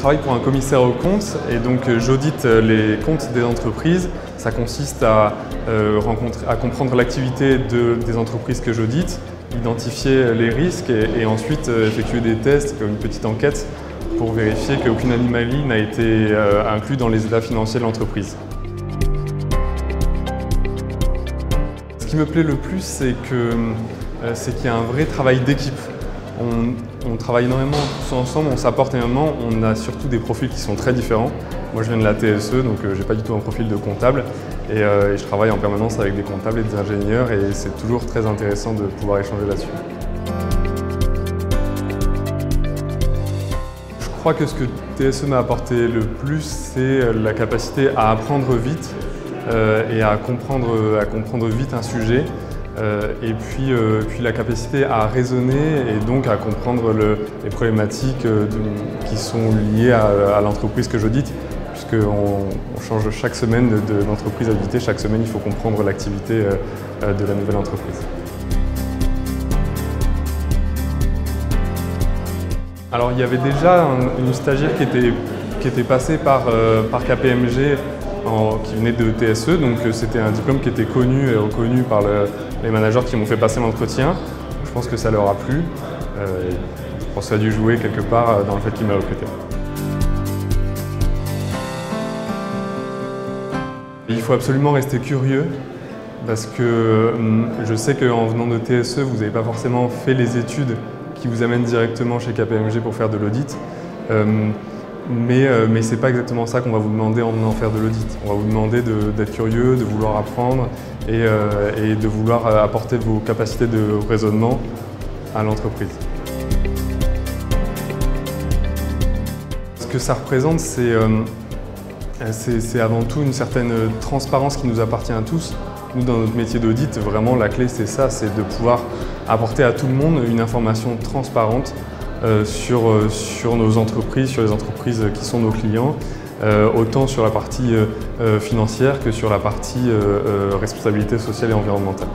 travaille pour un commissaire aux comptes et donc j'audite les comptes des entreprises. Ça consiste à comprendre l'activité des entreprises que j'audite, identifier les risques et ensuite effectuer des tests, comme une petite enquête pour vérifier qu'aucune anomalie n'a été inclue dans les états financiers de l'entreprise. Ce qui me plaît le plus, c'est qu'il y a un vrai travail d'équipe. On travaille énormément tous ensemble, on s'apporte énormément, on a surtout des profils qui sont très différents. Moi je viens de la TSE, donc je n'ai pas du tout un profil de comptable et je travaille en permanence avec des comptables et des ingénieurs et c'est toujours très intéressant de pouvoir échanger là-dessus. Je crois que ce que TSE m'a apporté le plus, c'est la capacité à apprendre vite et à comprendre vite un sujet. Et puis la capacité à raisonner et donc à comprendre les problématiques qui sont liées à l'entreprise que j'audite, puisqu'on change chaque semaine d'entreprise auditée. Chaque semaine, il faut comprendre l'activité de la nouvelle entreprise. Alors il y avait déjà une stagiaire qui était passée par KPMG qui venait de TSE, donc c'était un diplôme qui était connu et reconnu par les managers qui m'ont fait passer l'entretien. Je pense que ça leur a plu. Je pense que ça a dû jouer quelque part dans le fait qu'ils m'aient recruté. Il faut absolument rester curieux parce que je sais qu'en venant de TSE, vous n'avez pas forcément fait les études qui vous amènent directement chez KPMG pour faire de l'audit. Mais ce n'est pas exactement ça qu'on va vous demander en venant faire de l'audit. On va vous demander d'être curieux, de vouloir apprendre et de vouloir apporter vos capacités de raisonnement à l'entreprise. Ce que ça représente, c'est avant tout une certaine transparence qui nous appartient à tous. Nous, dans notre métier d'audit, vraiment la clé c'est ça, c'est de pouvoir apporter à tout le monde une information transparente sur nos entreprises, sur les entreprises qui sont nos clients, autant sur la partie financière que sur la partie responsabilité sociale et environnementale.